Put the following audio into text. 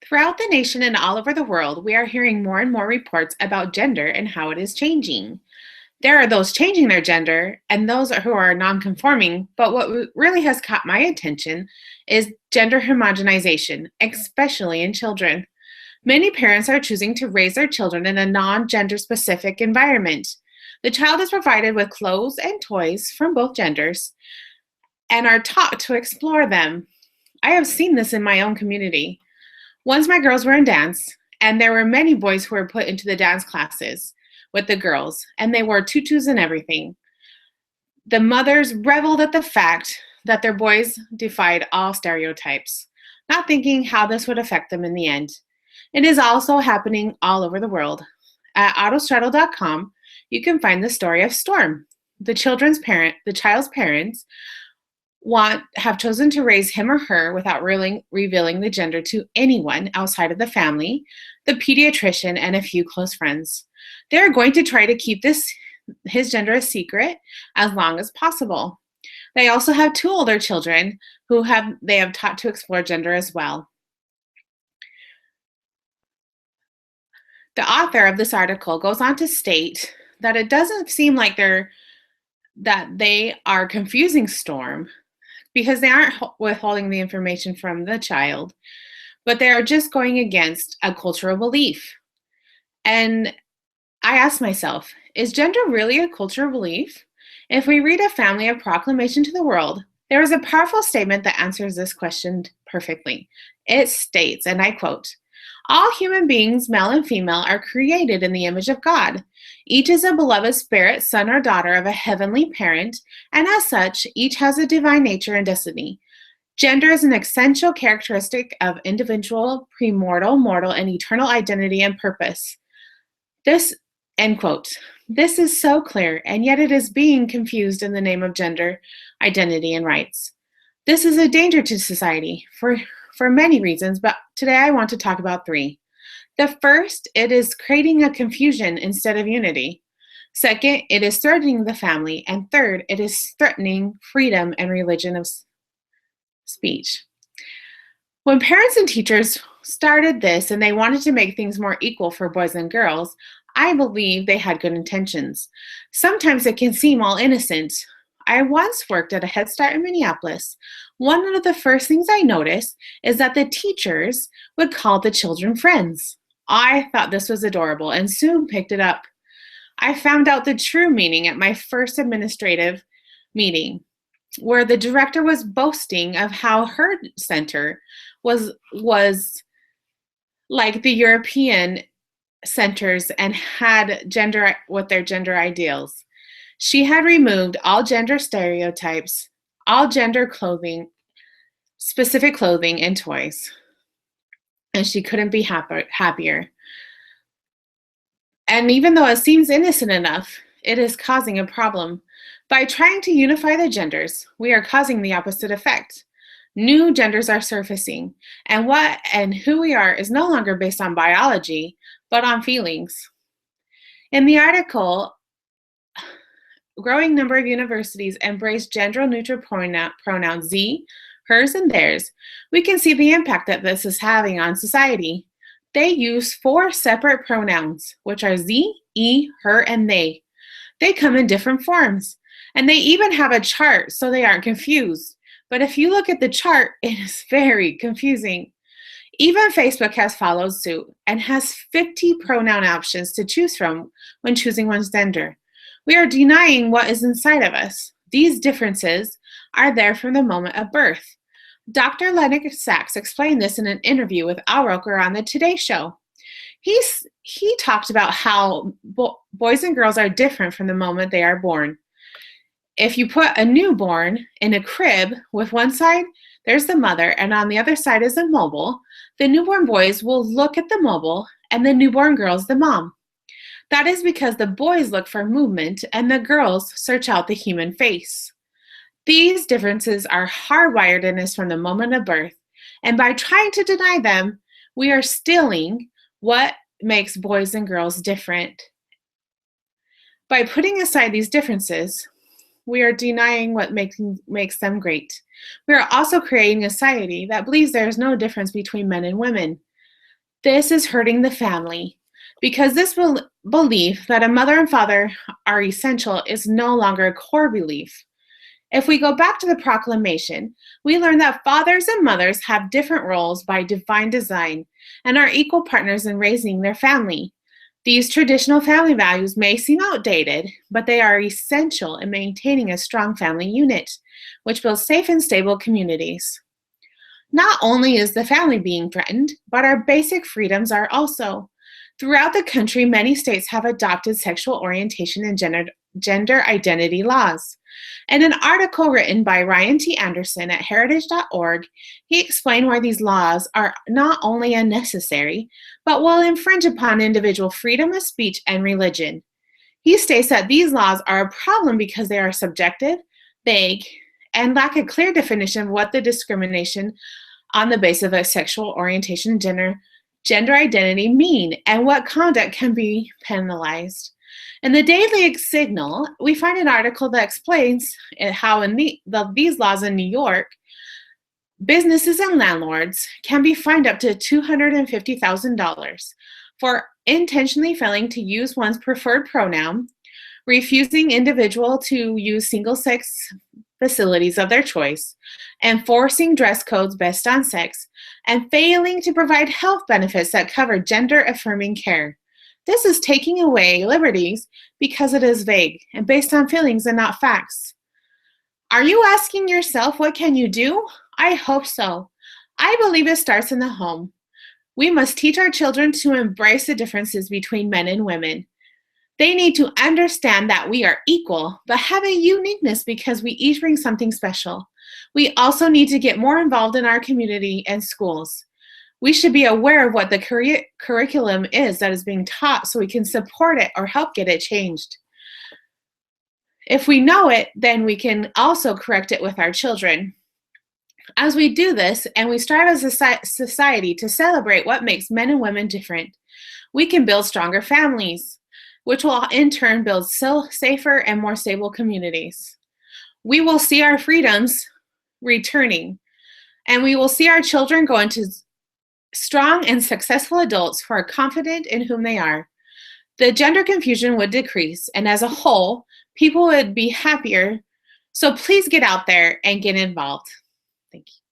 Throughout the nation and all over the world, we are hearing more and more reports about gender and how it is changing. There are those changing their gender and those who are nonconforming, but what really has caught my attention is gender homogenization, especially in children. Many parents are choosing to raise their children in a non gender specific environment. The child is provided with clothes and toys from both genders and are taught to explore them. I have seen this in my own community. Once my girls were in dance, and there were many boys who were put into the dance classes with the girls, and they wore tutus and everything. The mothers reveled at the fact that their boys defied all stereotypes, not thinking how this would affect them in the end. It is also happening all over the world. At autostraddle.com, you can find the story of Storm. The child's parents have chosen to raise him or her without really revealing the gender to anyone outside of the family, the pediatrician, and a few close friends. They're going to try to keep his gender a secret as long as possible. They also have two older children who they have taught to explore gender as well. The author of this article goes on to state that it doesn't seem like they are confusing Storm, because they aren't withholding the information from the child, but they are just going against a cultural belief. And I asked myself, is gender really a cultural belief? If we read A Family of Proclamation to the World, there is a powerful statement that answers this question perfectly. It states, and I quote, "All human beings, male and female, are created in the image of God. Each is a beloved spirit, son or daughter of a heavenly parent, and as such, each has a divine nature and destiny. Gender is an essential characteristic of individual, premortal, mortal, and eternal identity and purpose." This, end quote. This is so clear, and yet it is being confused in the name of gender, identity, and rights. This is a danger to society for many reasons, but today I want to talk about three. The first, it is creating a confusion instead of unity. Second, it is threatening the family. And third, it is threatening freedom and religion of speech. When parents and teachers started this and they wanted to make things more equal for boys and girls, I believe they had good intentions. Sometimes it can seem all innocent. I once worked at a Head Start in Minneapolis. One of the first things I noticed is that the teachers would call the children friends. I thought this was adorable and soon picked it up. I found out the true meaning at my first administrative meeting, where the director was boasting of how her center was like the European centers and had gender with their gender ideals. She had removed all gender stereotypes, all gender clothing, specific clothing and toys. And she couldn't be happier. And even though it seems innocent enough, it is causing a problem. By trying to unify the genders, we are causing the opposite effect. New genders are surfacing, and what and who we are is no longer based on biology, but on feelings. In the article, growing number of universities embrace gender-neutral pronouns ze, hers, and theirs. We can see the impact that this is having on society. They use 4 separate pronouns, which are ze, e, her, and they. They come in different forms, and they even have a chart so they aren't confused. But if you look at the chart, it is very confusing. Even Facebook has followed suit and has 50 pronoun options to choose from when choosing one's gender. We are denying what is inside of us. These differences are there from the moment of birth. Dr. Leonard Sachs explained this in an interview with Al Roker on the Today Show. He talked about how boys and girls are different from the moment they are born. If you put a newborn in a crib, with one side there's the mother and on the other side is a mobile, the newborn boys will look at the mobile and the newborn girls the mom. That is because the boys look for movement and the girls search out the human face. These differences are hardwired in us from the moment of birth, and by trying to deny them, we are stealing what makes boys and girls different. By putting aside these differences, we are denying what makes them great. We are also creating a society that believes there is no difference between men and women. This is hurting the family because this belief that a mother and father are essential is no longer a core belief. If we go back to the proclamation, we learn that fathers and mothers have different roles by divine design and are equal partners in raising their family. These traditional family values may seem outdated, but they are essential in maintaining a strong family unit, which builds safe and stable communities. Not only is the family being threatened, but our basic freedoms are also. Throughout the country, many states have adopted sexual orientation and gender identity laws. In an article written by Ryan T. Anderson at heritage.org, he explained why these laws are not only unnecessary, but will infringe upon individual freedom of speech and religion. He states that these laws are a problem because they are subjective, vague, and lack a clear definition of what the discrimination on the basis of a sexual orientation and gender identity mean and what conduct can be penalized. In the Daily Signal, we find an article that explains how in these laws in New York, businesses and landlords can be fined up to $250,000 for intentionally failing to use one's preferred pronoun, refusing individual to use single-sex facilities of their choice, enforcing dress codes based on sex, and failing to provide health benefits that cover gender-affirming care. This is taking away liberties because it is vague and based on feelings and not facts. Are you asking yourself, what can you do? I hope so. I believe it starts in the home. We must teach our children to embrace the differences between men and women. They need to understand that we are equal, but have a uniqueness because we each bring something special. We also need to get more involved in our community and schools. We should be aware of what the curriculum is that is being taught so we can support it or help get it changed. If we know it, then we can also correct it with our children. As we do this, and we strive as a society to celebrate what makes men and women different, we can build stronger families, which will in turn build safer and more stable communities. We will see our freedoms returning, and we will see our children go into strong and successful adults who are confident in whom they are. The gender confusion would decrease, and as a whole, people would be happier. So please get out there and get involved. Thank you.